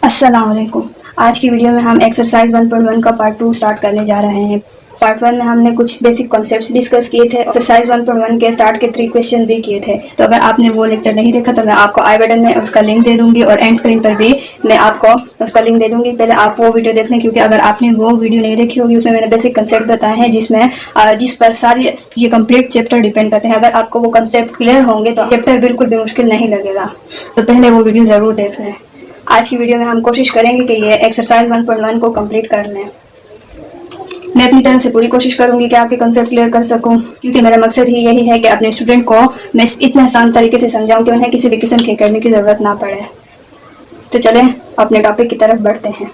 अस्सलाम वालेकुम। आज की वीडियो में हम एक्सरसाइज 1.1 का पार्ट 2 स्टार्ट करने जा रहे हैं। पार्ट 1 में हमने कुछ बेसिक कॉन्सेप्ट्स डिस्कस किए थे। एक्सरसाइज 1.1 के स्टार्ट के 3 क्वेश्चन भी किए थे। तो अगर आपने वो लेक्चर नहीं देखा तो मैं आपको आई बटन में उसका लिंक दे दूंगी और एंड स्क्रीन पर भी मैं आपको उसका लिंक दे दूंगी। पहले आप वो वीडियो देख लें, क्योंकि अगर आपने वो वीडियो नहीं देखी होगी उसमें मैंने बेसिक कंसेप्ट बताए हैं जिस पर सारी ये कंप्लीट चैप्टर डिपेंड करते हैं। अगर आपको वो कंसेप्ट क्लियर होंगे तो चैप्टर बिल्कुल भी मुश्किल नहीं लगेगा। तो पहले वो वीडियो ज़रूर देख लें। आज की वीडियो में हम कोशिश करेंगे कि ये एक्सरसाइज 1.1 को कंप्लीट कर लें। मैं अपनी तरफ से पूरी कोशिश करूंगी कि आपके कंसेप्ट क्लियर कर सकूं, क्योंकि मेरा मकसद ही यही है कि अपने स्टूडेंट को मैं इतने आसान तरीके से समझाऊं कि उन्हें किसी भी किस्म की करने की ज़रूरत ना पड़े। तो चलें अपने टॉपिक की तरफ बढ़ते हैं।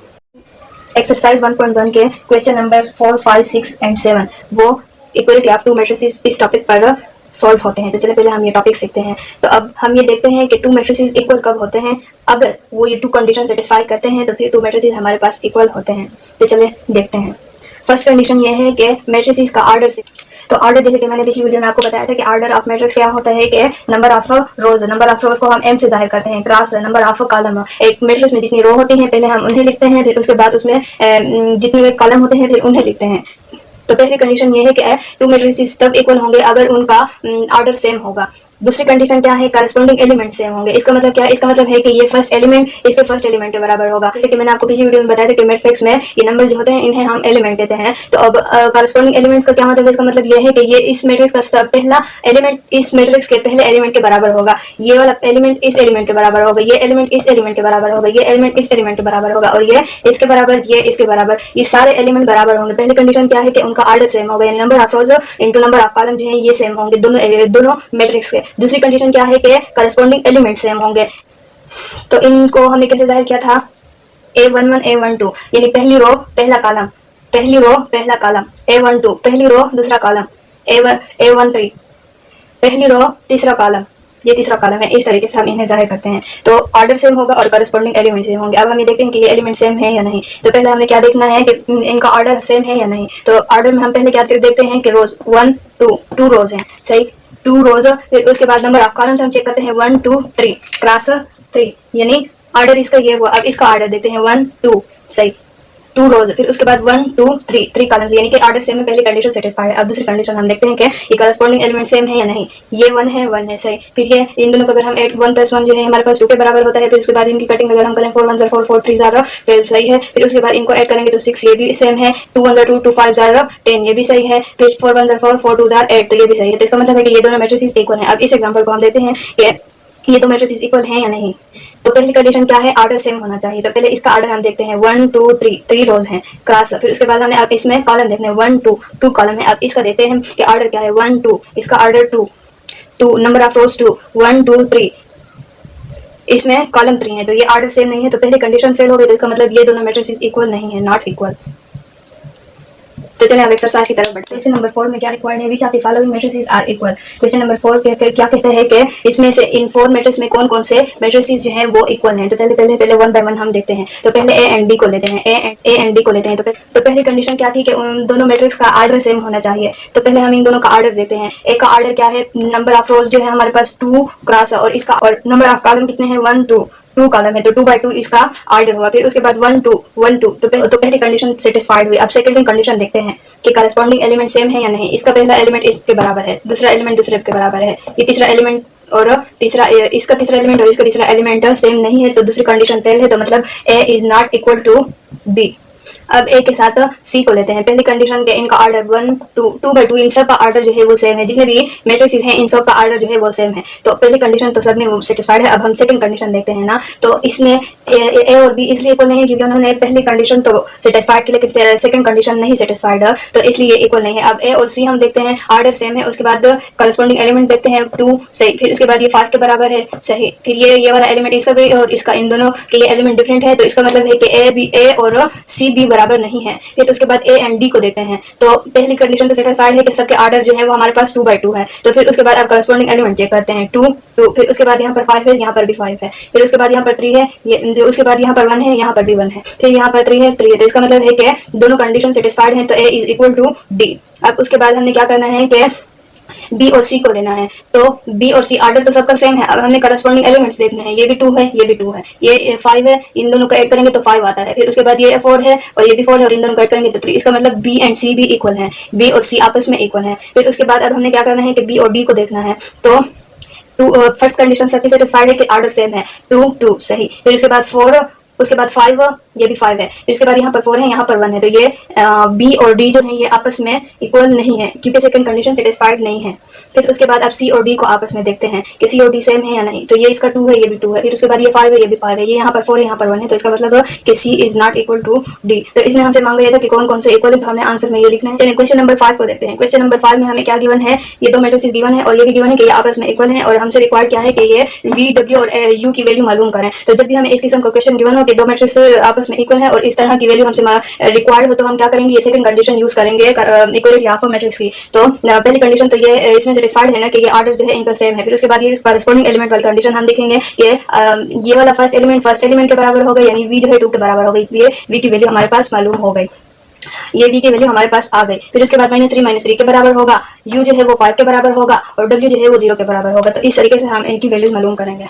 एक्सरसाइज 1.1 के क्वेश्चन नंबर 4, 5, 6 एंड 7 वो इक्वलिटी ऑफ टू मैट्रिसेस इस टॉपिक पर सॉल्व होते हैं। तो चलिए पहले हम ये टॉपिक सीखते हैं। तो अब हम ये देखते हैं कि टू मैट्रिसेस इक्वल कब होते हैं। अगर वो ये टू कंडीशन सेटिस्फाई करते हैं तो फिर टू मैट्रिसेस हमारे पास इक्वल होते हैं। तो चलिए देखते हैं। फर्स्ट कंडीशन ये है कि मैट्रिसेस का ऑर्डर से, तो ऑर्डर जैसे कि मैंने पिछली वीडियो में आपको बताया था कि ऑर्डर ऑफ मैट्रिक्स क्या होता है कि नंबर ऑफ रोज को हम m से जाहिर करते हैं, क्रॉस नंबर ऑफ कॉलम। एक मैट्रिक्स में जितनी रो होती हैं पहले हम उन्हें लिखते हैं, फिर उसके बाद उसमें जितने कॉलम होते हैं फिर उन्हें लिखते हैं। तो पहली कंडीशन ये है कि टू मैट्रिसेस तब इक्वल होंगे अगर उनका ऑर्डर सेम होगा। दूसरी कंडीशन क्या है, करस्पॉन्डिंग एलिमेंट सेम होंगे। इसका मतलब क्या है, इसका मतलब है कि ये फर्स्ट एलिमेंट इसके फर्स्ट एलिमेंट के बराबर होगा। जैसे कि मैंने आपको पिछली वीडियो में बताया था कि मैट्रिक्स में ये नंबर जो होते हैं इन्हें हम एलिमेंट देते हैं। तो अब करस्पॉन्डिंग एलिमेंट्स का क्या मतलब है, इसका मतलब ये है कि ये इस मैट्रिक्स का पहला एलिमेंट इस मैट्रिक्स के पहले एलिमेंट के बराबर होगा, ये वाला एलिमेंट इस एलिमेंट के बराबर होगा, ये एलिमेंट इस एलिमेंट के बराबर होगा, ये एलिमेंट इस एलिमेंट के बराबर होगा, और ये इसके बराबर, ये इसके बराबर, ये सारे एलिमेंट बराबर होंगे। पहली कंडीशन क्या है कि उनका ऑर्डर सेम होगा, number of rose into number of column जो है ये सेम होंगे दोनों मैट्रिक्स के। दूसरी कंडीशन क्या है कि करस्पॉन्डिंग एलिमेंट सेम होंगे। तो इनको हमने कैसे जाहिर किया था, A11 A12 यानी पहली रो पहला कॉलम, पहली रो पहला कॉलम, A12 पहली रो दूसरा कॉलम, A13 पहली रो तीसरा कॉलम, ये तीसरा कॉलम है। इस तरीके से हम इन्हें जाहिर करते हैं। तो ऑर्डर सेम होगा और करस्पॉन्डिंग एलिमेंट सेम होंगे। अब हम ये देखते हैं कि ये एलिमेंट सेम है या नहीं। तो पहले हमें क्या देखना है कि इनका ऑर्डर सेम है या नहीं। तो ऑर्डर में हम पहले क्या देखते हैं कि रोज 1 2 2 रोज हैं, सही, 2 रोज। फिर उसके बाद नंबर ऑफ कॉलम्स हम चेक करते हैं 1 2 3 क्रॉस 3, यानी ऑर्डर इसका ये हुआ। अब इसका ऑर्डर देखते हैं 1 2, सही, 2 रोज। फिर उसके बाद 1 2 3 कॉलम्स, यानी कि ऑर्डर सेम है, पहली कंडीशन सेटिस्फाइड है। अब दूसरी कंडीशन हम देखते हैं कि ये करस्पॉन्डिंग एलिमेंट सेम है या नहीं। ये 1 है सही। फिर ये इन दोनों को अगर हम 1 + 1 जो है हमारे पास 2 के बराबर होता है। फिर उसके बाद इनकी कटिंग अगर हम करें 4 1 4 4 3 12 सही है। फिर उसके बाद इनको ऐड करेंगे तो 6 ये भी सेम है, 2 1 2 2 5 10 ये भी सही है। फिर 4 1 4 4 2 8 तो ये भी सही है। तो इसका मतलब है कि ये दोनों मैट्रिसेस इक्वल हैं। अब इस एग्जांपल को हम देखते हैं कि ये दो मैट्रिसेस इक्वल हैं या नहीं। तो पहली कंडीशन क्या है, ऑर्डर सेम होना चाहिए। तो पहले इसका ऑर्डर हम देखते हैं 1 2 3 रोज हैं, क्रॉस। फिर उसके बाद हमने अब इसमें कॉलम देखने हैं 1 2 कॉलम है। अब इसका देखते हैं कि ऑर्डर क्या है, 1 2, इसका ऑर्डर 2 नंबर ऑफ रोज 2 1 2 3, इसमें कॉलम 3 है। तो ये ऑर्डर सेम नहीं है, तो पहली कंडीशन फेल हो गई। तो इसका मतलब ये दोनों मैट्रिसेस इक्वल नहीं है, नॉट इक्वल। तो चलिए अब एक्सरसाइज की तरफ बढ़ते हैं। क्वेश्चन नंबर 4 में क्या रिक्वायर्ड है, which of the following matrices are equal. Question number 4 क्या कहते हैं कि इसमें से इन 4 मैट्रिक्स में कौन कौन से मैट्रिसेस जो हैं वो इक्वल हैं। तो चलिए पहले 1 बाय 1 हम देखते हैं। तो पहले ए एंड डी को लेते हैं, ए एंड डी को लेते हैं। तो पहली कंडीशन क्या थी कि उन दोनों मैट्रिक्स का ऑर्डर सेम होना चाहिए। तो पहले हम इन दोनों का ऑर्डर देते हैं। ए का ऑर्डर क्या है, नंबर ऑफ रोज जो है हमारे पास 2 क्रॉस है, और इसका और नंबर ऑफ कॉलम कितने हैं 1 2 कॉलम है। तो 2 बाय 2 इसका ऑर्डर हुआ। फिर उसके बाद 1 2 तो पहली कंडीशन सेटिस्फाइड हुई। अब सेकंड कंडीशन देखते हैं कि करस्पॉन्डिंग एलिमेंट सेम है या नहीं। इसका पहला एलिमेंट इसके बराबर है, दूसरा एलिमेंट दूसरे के बराबर है, ये तीसरा एलिमेंट और तीसरा इसका तीसरा एलिमेंट और इसका तीसरा एलिमेंट सेम नहीं है। तो दूसरी कंडीशन फेल है। तो मतलब A is not equal to B. अब ए के साथ सी को लेते हैं। पहली कंडीशन के इनका ऑर्डर 1 2 बाय 2 इन सब का ऑर्डर जो है वो सेम है, जितने भी मैट्रिसेस हैं इन सब का ऑर्डर जो है वो सेम है। तो पहली कंडीशन तो सब में वो सेटिस्फाइड है। अब हम सेकंड कंडीशन देखते हैं ना। तो इसमें ए और बी इसलिए इक्वल नहीं है क्योंकि उन्होंने पहली कंडीशन तो सेटिस्फाइड की, लेकिन सेकंड कंडीशन नहीं सेटिस्फाइड है, तो इसलिए इक्वल नहीं है। अब ए और सी हम देखते हैं, ऑर्डर सेम है। उसके बाद करस्पॉन्डिंग एलिमेंट देखते हैं 2, सही। फिर उसके बाद ये 5 के बराबर है, सही। फिर ये वाला एलिमेंट इसका भी और इसका, इन दोनों के ये एलिमेंट डिफरेंट है। तो इसका मतलब है कि ए और सी भी बराबर नहीं है। फिर उसके बाद ए एंड डी को देखते हैं। तो पहली कंडीशन तो सेटिस्फाइड है कि सबके ऑर्डर जो है वो हमारे पास 2 बाय 2 है। तो फिर उसके बाद अब करस्पॉन्डिंग एलिमेंट चेक करते हैं 2 फिर उसके बाद यहाँ पर 5 है, यहाँ पर भी 5 है। फिर उसके बाद यहाँ पर 3 है, ये उसके बाद यहाँ पर 1 है, यहाँ पर भी 1 है। फिर यहाँ पर 3 है 3 है। तो इसका मतलब है कि दोनों कंडीशन सेटिस्फाइड है। तो ए इज इक्वल टू डी। अब उसके बाद हमने क्या करना है कि बी और सी को लेना है। तो बी और सी ऑर्डर तो सबका सेम है। अब हमने करस्पॉन्डिंग एलिमेंट्स देखने हैं, ये भी 2 है, ये भी 2 है, ये 5 है, इन दोनों को ऐड करेंगे तो 5 आता है। फिर उसके बाद ये 4 है और ये भी 4 है और इन दोनों को ऐड करेंगे तो 3। इसका मतलब बी एंड सी भी इक्वल है, बी और सी आपस में इक्वल है। फिर उसके बाद अब हमने क्या करना है कि बी और डी को देखना है। तो फर्स्ट कंडीशन सबकी सेटिस्फाइड है कि ऑर्डर सेम है, 2 2 सही। फिर उसके बाद 4, उसके बाद 5, ये भी 5 है। फिर उसके बाद यहाँ पर 4 है, यहाँ पर 1 है। तो ये बी और डी जो है ये आपस में इक्वल नहीं है क्योंकि सेकंड कंडीशन सेटिस्फाइड नहीं है। फिर उसके बाद अब सी और डी को आपस में देखते हैं कि सी और डी सेम है या नहीं। तो ये इसका 2 है, ये भी 2 है। फिर उसके बाद ये 5 है, ये भी 5 है, ये यहाँ पर 4 है, यहाँ पर 1 है। तो इसका मतलब कि C is not equal to D. तो इसने हमसे मांग लिया था कि कौन कौन से इक्वल है, तो हमने आंसर में ये लिखना है। चलिए क्वेश्चन नंबर 5 को देखते हैं। क्वेश्चन नंबर 5 में हमें क्या गिवन है, ये 2 मैट्रिसेस गिवन है और ये भी गिवन है कि ये आपस में इक्वल है और हमसे रिक्वायर्ड क्या है कि ये वी डब्ल्यू और यू की वैल्यू मालूम करें। तो जब भी हमें इस किस्म का क्वेश्चन गिवन हो कि 2 मैट्रिक्स आपस में इक्वल है और इस तरह की वैल्यू हमसे रिक्वायर्ड हो तो हम क्या करेंगे, ये सेकंड कंडीशन यूज करेंगे इक्वलिटी ऑफ मैट्रिक्स की। तो पहली कंडीशन तो ये इसमें सेटिस्फाइड है ना कि ये ऑर्डर जो है इनका सेम है। फिर उसके बाद ये करस्पॉन्डिंग एलिमेंट वाली कंडीशन हम देखेंगे कि ये वाला फर्स्ट एलिमेंट के बराबर हो गई, यानी वी जो है 2 के बराबर हो गई। ये वी की वैल्यू हमारे पास मालूम हो गई, ये वी की वैल्यू हमारे पास आ गई। फिर उसके बाद -3 के बराबर होगा, यू जो है वो 5 के बराबर होगा और डब्ल्यू जो है वो 0 के बराबर होगा। तो इस तरीके से हम इनकी वैल्यूज मालूम करेंगे।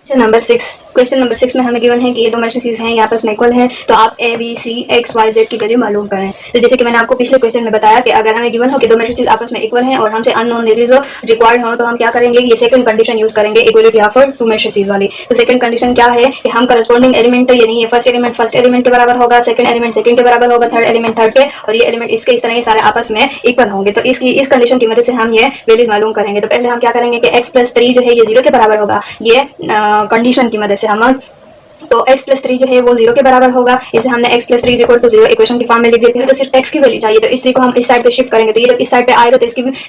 क्वेश्चन नंबर 6 में हमें गिवन है कि ये 2 मैट्रिसेस हैं, ये आपस में इक्वल हैं। तो आप A B C X Y Z की वैल्यू मालूम करें। तो जैसे कि मैंने आपको पिछले क्वेश्चन में बताया कि अगर हमें गिवन हो कि 2 मैट्रिसेस आपस में इक्वल हैं और हमसे अननोन वैल्यूज रिक्वायर्ड हो तो हम क्या करेंगे, ये सेकंड कंडीशन यूज करेंगे इक्वलिटी ऑफ 2 मैट्रिसेस वाली। तो सेकंड कंडीशन क्या है कि हम करस्पॉन्डिंग एलिमेंट यानी ये फर्स्ट एलिमेंट के बराबर होगा, सेकंड एलिमेंट सेकंड के बराबर होगा, थर्ड एलिमेंट थर्ड के और ये एलिमेंट इसके इस तरह ये सारे आपस में इक्वल होंगे। तो इस कंडीशन की मदद से हम ये वैल्यूज मालूम करेंगे। तो पहले हम क्या करेंगे कि x+3 जो है ये 0 के बराबर होगा, ये कंडीशन की मदद से हम तो x+3 जो है वो 0 के बराबर होगा। इसे हमने x+3 = 0 इक्वेशन की फॉर्म में लिख दिया। फिर तो सिर्फ x की वैल्यू चाहिए, तो इस 3 को हम इस साइड पे शिफ्ट करेंगे। तो ये जब इस साइड पे आएगा तो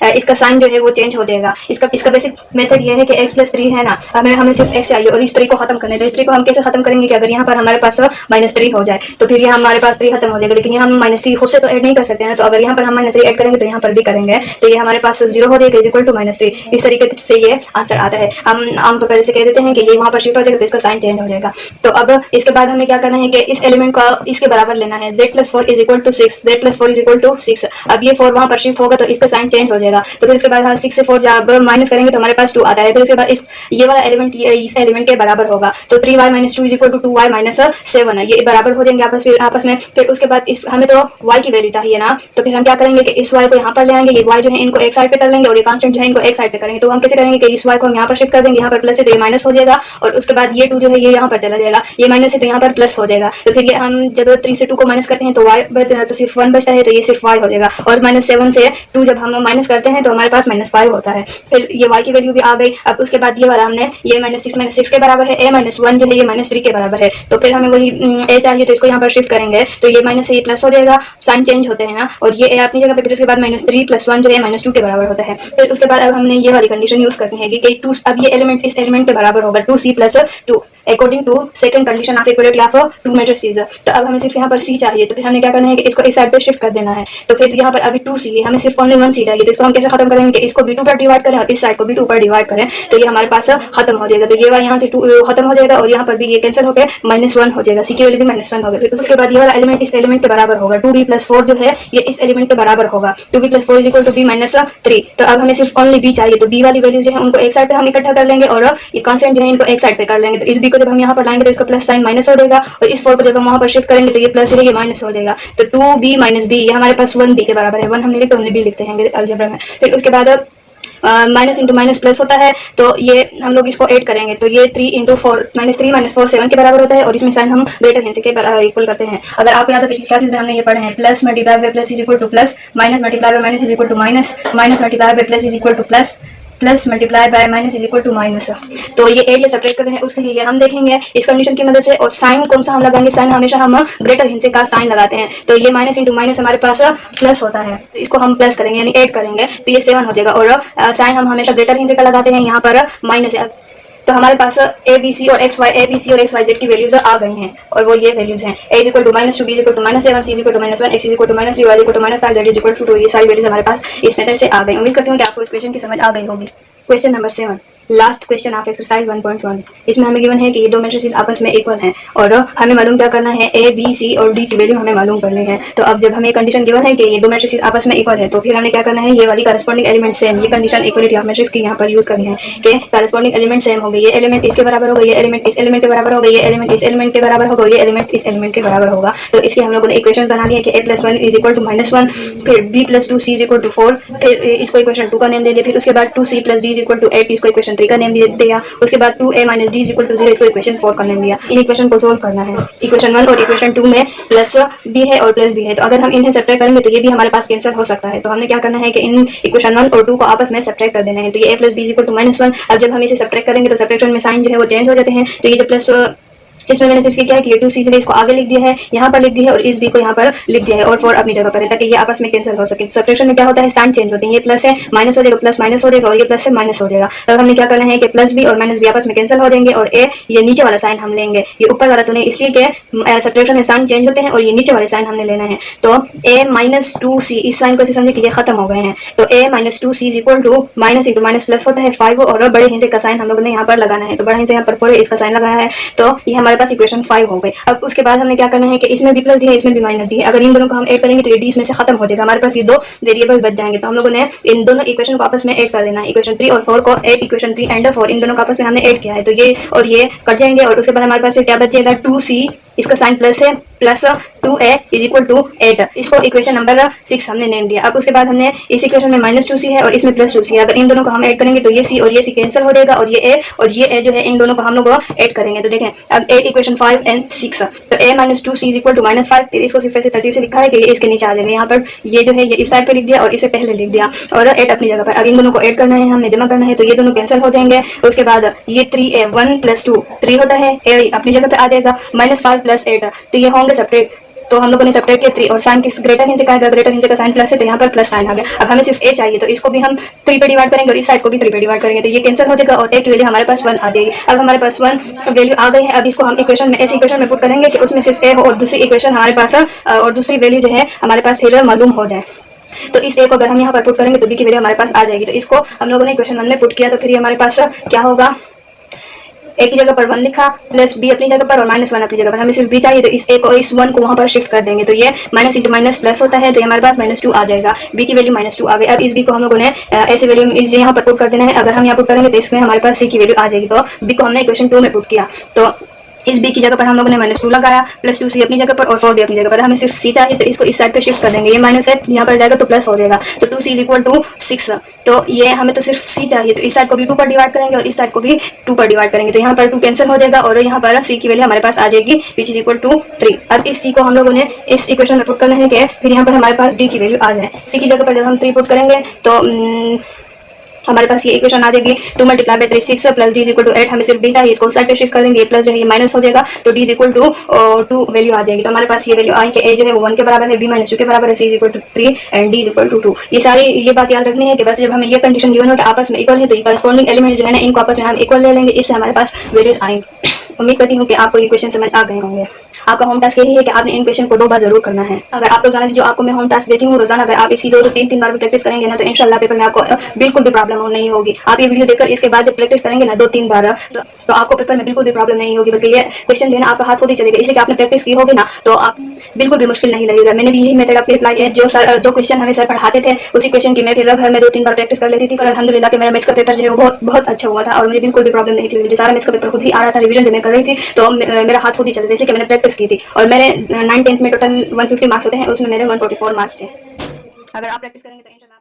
इसका साइन जो है वो चेंज हो जाएगा। इसका बेसिक मेथड ये है कि x+3 है ना, हमें सिर्फ x चाहिए और इस 3 को खत्म करना है। तो इस 3 को हम कैसे खत्म करेंगे कि अगर यहाँ पर हमारे पास -3 हो जाए तो फिर ये हमारे पास 3 खत्म हो जाएगा, लेकिन ये हम -3 खुद से तो ऐड नहीं कर सकते हैं। तो अगर यहाँ पर हम -3 ऐड करेंगे तो यहाँ पर भी करेंगे, तो ये हमारे पास 0 हो जाएगा = -3। इस तरीके से ये आंसर आता है। हम आमतौर पर ऐसे कह देते हैं कि ये वहाँ पर शिफ्ट हो जाएगा तो इसका साइन चेंज हो जाएगा। तो अब इसके बाद हमें क्या करना है कि इस एलिमेंट का इसके बराबर लेना है, z+4 = 6, z+4 = 6। अब ये 4 वहां पर शिफ्ट होगा तो इसका साइन चेंज हो जाएगा। तो फिर उसके बाद 6 से 4 जब माइनस करेंगे तो हमारे पास 2 आता है। फिर उसके बाद ये वाला एलिमेंट इस एलिमेंट के बराबर होगा, तो 3y - 2 = 2y - 7 है। ये बराबर हो जाएंगे आपस में। फिर उसके बाद हमें तो y की वैल्यू चाहिए ना, तो फिर हम क्या करेंगे कि इस y को यहाँ पर ले आएंगे, ये y जो है इनको एक साइड पे कर लेंगे और ये कांस्टेंट जो है इनको एक साइड पे करेंगे। तो हम कैसे करेंगे कि इस y को हम यहाँ पर शिफ्ट कर देंगे, यहाँ पर प्लस है तो ये माइनस हो जाएगा और उसके बाद ये 2 जो है ये यहाँ पर चला जाएगा, ये माइनस है तो यहाँ पर प्लस हो जाएगा। तो फिर ये हम जब 3 से 2 को माइनस करते हैं तो y तो सिर्फ 1 बचता है, तो ये सिर्फ y हो जाएगा। और -7 से 2 जब हम माइनस करते हैं तो हमारे पास -5 होता है। फिर ये y की वैल्यू भी आ गई। अब उसके बाद ये वाला हमने ये -6 के बराबर है, a - 1 जो है ये -3 के बराबर है। तो फिर हमें वही a चाहिए, तो इसको यहाँ पर शिफ्ट करेंगे तो ये माइनस से ये प्लस हो जाएगा, साइन चेंज होते हैं ना, और ये a अपनी जगह पे। फिर उसके बाद -3 + 1 जो है -2 के बराबर होता है। फिर उसके बाद अब हमने ये वाली कंडीशन यूज करनी है कि 2 अब ये एलिमेंट इस एलिमेंट के बराबर होगा, 2c + 2 according to second condition of equality of 2 matrices. तो अब हमें सिर्फ यहाँ पर c चाहिए, तो फिर हमने क्या करना है कि इसको इस साइड पे शिफ्ट कर देना है। तो फिर यहाँ पर अभी 2c है, हमें सिर्फ ओनली 1c चाहिए। तो इसको हम कैसे खत्म करेंगे कि इसको b2 पर डिवाइड करें और इस साइड को b2 पर डिवाइड करें, तो ये हमारे पास खत्म हो जाएगा। तो ये वाला यहाँ से 2 खत्म हो जाएगा और यहाँ पर भी ये कैंसिल होकर -1 हो जाएगा, c की वैल्यू भी -1 होगी। फिर उसके बाद ये वाला एलिमेंट इस एलिमेंट के बराबर होगा, 2b + 4 जो है ये इस एलिमेंट के बराबर होगा, 2b + 4 = b - 3। तो अब हमें सिर्फ ओनली b चाहिए, तो b वाली वैल्यू जो है उनको एक साइड पे हम इकट्ठा कर लेंगे और ये कांस्टेंट जो है इनको एक साइड पे कर लेंगे। तो इस b को जब हम यहाँ पर लाएंगे तो इसका प्लस साइन माइनस हो जाएगा और इस 4 को जब हम वहां पर शिफ्ट करेंगे तो ये प्लस जो है ये माइनस हो जाएगा। तो 2b - b ये हमारे पास 1b के बराबर है। 1 हमने लिखा, हमने b लिखते हैं अलजेब्रा में। फिर उसके बाद माइनस इंटू माइनस प्लस होता है, तो ये हम लोग इसको ऐड करेंगे तो ये 3 × 4 -3 - 4 7 के बराबर होता है और इसमें साइन हम ग्रेटर हैंड से के इक्वल करते हैं। अगर आपको याद है पिछली क्लासेस में हमने ये पढ़े हैं, plus multiply by plus = plus, minus multiply by minus = minus, minus multiply by plus = plus, plus multiply by minus = minus. तो ये एड या सब्ट्रैक्ट कर रहे हैं, उसके लिए हम देखेंगे इस कंडीशन की मदद से। और साइन कौन सा हम लगाएंगे, साइन हमेशा हम ग्रेटर हिंसे का साइन लगाते हैं। तो ये माइनस इंटू माइनस हमारे पास प्लस होता है, तो इसको हम प्लस करेंगे यानी ऐड करेंगे तो ये 7 हो जाएगा। और साइन हम हमेशा ग्रेटर हिंसे का लगाते हैं, यहाँ पर माइनस है। तो हमारे पास ए बी सी और एक्स वाई जेड की वैल्यूज आ गई हैं और वो ये वैल्यूज हैं, a = -2, b = -7, c = -1, x = -3, y = -5, z = 2। ये सारी वैल्यूज हमारे पास इस मेथड से आ गई। उम्मीद करती हूँ कि आपको इस क्वेश्चन की समझ आ गई होगी। Question number 7। Last question of exercise 1.1। इसमें हमें गिवन है कि ये दो मैट्रिसेस आपस में इक्वल हैं और हमें मालूम क्या करना है, ए बी सी और डी की वैल्यू हमें मालूम करनी है। तो अब जब हमें कंडीशन गिवन है कि ये दो मैट्रिसेस आपस में इक्वल है तो फिर हमें क्या करना है, ये वाली करस्पॉन्डिंग एलिमेंट सेम, ये कंडीशन इक्वलिटी ऑफ मैट्रिक्स की यहाँ पर यूज करनी है कि करस्पॉन्डिंग एलिमेंट सेम हो गई, ये एलिमेंट इसके बराबर हो गई, ये एलिमेंट इस एलिमेंट के बराबर हो गई, ये एलिमेंट इस एलिमेंट के बराबर होगा, ये एलिमेंट इस एलिमेंट के बराबर होगा। तो इसके हम लोगों ने इक्वेशन बना दिया कि a+1 इज इक्वल टू -1, फिर b+2 c is equal to 4, फिर इसको इक्वेशन 2 का नेम दे दिया, फिर उसके बाद 2c + d is equal to 8, इसको इक्वेशन 3 का नेम दे दिया, उसके बाद 2a - d is equal to 0, इसको इक्वेशन 4 का नेम दिया। इन इक्वेशन को सोल्व करना है। इक्वेशन 1 और इक्वेशन 2 में प्लस b है और प्लस b है, तो अगर हम इन्हें सब्ट्रैक्ट करेंगे तो ये भी हमारे पास कैंसिल हो सकता है। तो हमने क्या करना है कि इन इक्वेशन 1 और 2 को आपस में सब्ट्रैक्ट कर देना है। तो ये a + b is equal to -1। अब जब हम इसे सब्ट्रैक्ट करेंगे तो सब्ट्रैक्शन में साइन जो है वो चेंज हो जाते हैं। तो ये जो प्लस, इसमें मैंने सिर्फ क्या है कि ये 2c जो है इसको आगे लिख दिया है, यहाँ पर लिख दिया है, और इस b को यहाँ पर लिख दिया है, और 4 अपनी जगह पर है ताकि ये आपस में कैंसिल हो सके। सब्ट्रैक्शन में क्या होता है, साइन चेंज होते हैं, ये प्लस है माइनस हो जाएगा, प्लस माइनस हो जाएगा, और ये प्लस से माइनस हो जाएगा। तो हमने क्या करना है कि प्लस b और माइनस b आपस में कैंसिल हो जाएंगे, और a ये नीचे वाला साइन हम लेंगे, ये ऊपर वाला तो नहीं, इसलिए कि सब्ट्रैक्शन में साइन चेंज होते हैं और ये नीचे वाले साइन हमने लेना है। तो a - 2c, इस साइन को ऐसे समझे कि ये खत्म हो गए हैं, तो a - 2c is equal to minus into minus plus होता है 5, और बड़े हिस्से का साइन हम लोगों ने यहाँ पर लगाना है। तो बड़ा हिस्से यहाँ पर 4 है, इसका साइन लगाया है, तो ये हमारे पास इक्वेशन 5 हो गए। अब उसके बाद हमने क्या करना है कि इसमें b + d है, इसमें भी माइनस d है, अगर इन दोनों को हम ऐड करेंगे तो ये d इसमें से खत्म हो जाएगा, हमारे पास ये दो वेरिएबल बच जाएंगे। तो हम लोगों ने इन दोनों इक्वेशन को आपस में ऐड कर देना है। इक्वेशन 3 और 4 को ऐड, इक्वेशन 3 एंड 4 इन दोनों को आपस में हमने ऐड किया है, तो ये और ये कट जाएंगे, और उसके बाद हमारे पास फिर क्या बचेगा, 2c, इसका साइन प्लस है, plus 2a is equal to 8, इसको इक्वेशन नंबर 6 हमने नेम दिया। अब उसके बाद हमने इस इक्वेशन में -2c है और इसमें +2c है, अगर इन दोनों को हम ऐड करेंगे तो ये c और ये c कैंसिल हो जाएगा, और ये a और ये a जो है इन दोनों को हम लोग ऐड करेंगे। तो देखें अब 8 इक्वेशन 5 एंड 6, तो a - 2c is equal to -5, फिर इसको सिर्फ ऐसे तरतीब से लिखा है कि ये इसके नीचे आ जाएगा, यहाँ पर ये जो है ये इस साइड पे लिख दिया और इसे पहले लिख दिया, और 8 अपनी जगह पर। अब इन दोनों को ऐड करना है, हमने जमा करना है, तो ये दोनों कैंसिल हो जाएंगे। उसके बाद ये 3a 1 + 2 3 होता है, a अपनी जगह पे आ जाएगा, -5 + 8, तो ये होंगे सेपरेट। तो हम लोगों ने सेपरेट किया 3, और साइन किस ग्रेटर हिस्से का है, ग्रेटर हिस्से का साइन प्लस है, तो यहाँ पर प्लस साइन आ गया। अब हमें सिर्फ a चाहिए, तो इसको भी हम 3 पे डिवाइड करेंगे और इस साइड को भी 3 पे डिवाइड करेंगे, तो ये कैंसिल हो जाएगा और a की वैल्यू हमारे पास 1 आ जाएगी। अब हमारे पास 1 वैल्यू आ गई है। अब इसको हम इक्वेशन में, ऐसी इक्वेशन में पुट करेंगे कि उसमें सिर्फ a हो और दूसरी इक्वेशन हमारे पास और दूसरी वैल्यू जो है हमारे पास फिर मालूम हो जाए। तो इस a को अगर हम यहाँ पर पुट करेंगे तो b की वैल्यू हमारे पास आ जाएगी। तो इसको हम लोगों ने इक्वेशन 1 में पुट किया, तो फिर ये हमारे पास क्या होगा, a की जगह पर 1 लिखा, प्लस b अपनी जगह पर और -1 अपनी जगह पर। हमें सिर्फ b चाहिए, तो इस a को और इस 1 को वहाँ पर शिफ्ट कर देंगे, तो ये माइनस इंटू माइनस प्लस होता है, तो ये हमारे पास -2 आ जाएगा, b की वैल्यू -2 आ गई। अब इस b को हम लोगों ने ऐसी वैल्यू इस यहाँ पर पुट कर देना है। अगर हम यहाँ पुट करेंगे तो इसमें हमारे पास c की वैल्यू आ जाएगी। तो b को हमने इक्वेशन 2 में पुट किया, तो इस b की जगह पर हम लोगों ने -2 लगाया, प्लस 2c अपनी जगह पर और 4d अपनी जगह पर। हमें सिर्फ c चाहिए, तो इसको इस साइड पे शिफ्ट कर देंगे, ये माइनस है यहाँ पर जाएगा तो प्लस हो जाएगा, तो 2c इज इक्वल टू 6। तो ये हमें तो सिर्फ c चाहिए, तो इस साइड को भी 2 पर डिवाइड करेंगे और इस साइड को भी 2 पर डिवाइड करेंगे, तो यहाँ पर 2 कैंसिल हो जाएगा और यहाँ पर c की वैल्यू हमारे पास आ जाएगी, विच इज इक्वल टू 3। अब इस c को हम लोगों ने इस इक्वेशन में पुट करना है कि फिर यहाँ पर हमारे पास d की वैल्यू आ जाए। c की जगह पर जब हम 3 पुट करेंगे तो हमारे पास ये इक्वेशन आ जाएगी 2 × 3 6 plus d is equal to 8। हमें सिर्फ d चाहिए, इसको साइड पे शिफ्ट कर देंगे, प्लस जो है ये माइनस हो जाएगा, तो d is equal to 2 value आ जाएगी। तो हमारे पास ये वैल्यू आई कि a जो है वो 1 के बराबर है, b - 2 के बराबर है, c is equal to 3 and d is equal to 2। ये सारी ये बात याद रखनी है कि बस जब हमें ये कंडीशन गिवन हो कि आपस में इक्वल है, तो ये करस्पॉन्डिंग एलिमेंट जो है ना, इनको आपस में हम इक्वल ले लेंगे, इससे हमारे पास वैल्यूज आएंगे। उम्मीद करती हूँ कि आपको ये क्वेश्चन समझ आ गए होंगे। आपका होम टास्क यही है कि आपने इन क्वेश्चन को 2 बार जरूर करना है। अगर आप रोजाना जो आपको मैं होम टास्क देती हूँ रोजाना अगर आप इसी 2 3 बार भी प्रैक्टिस करेंगे ना, तो इंशाल्लाह पेपर में आपको बिल्कुल भी प्रॉब्लम नहीं होगी। आप ये वीडियो देखकर इसके बाद जब प्रैक्टिस करेंगे ना 2-3 बार, तो आपको पेपर में बिल्कुल भी प्रॉब्लम नहीं होगी, बल्कि ये क्वेश्चन जो है ना आपका हाथ खुद ही चलेगा, इसलिए कि आपने प्रैक्टिस की होगी ना, तो आप बिल्कुल भी मुश्किल नहीं लगेगा। मैंने भी यही मेथड अपनी अप्लाई है, जो क्वेश्चन हमें सर पढ़ाते थे उसी क्वेश्चन की मैं फिर घर में 2-3 बार प्रैक्टिस कर लेती थी, और अल्हम्दुलिल्लाह कि मेरा मैथ्स का पेपर जो है वो बहुत अच्छा हुआ था और मुझे बिल्कुल भी प्रॉब्लम नहीं थी। मुझे सारा मैथ्स का पेपर खुद ही आ रहा था, रिवीजन जब मैं कर रही थी तो मेरा हाथ खुद ही चलता था, इसलिए कि मैंने प्रैक्टिस की थी। और मेरे 9th 10th में टोटल 150 मार्क्स होते हैं, उसमें मेरे 144 मार्क्स थे। अगर आप प्रैक्टिस करेंगे तो इंशाल्लाह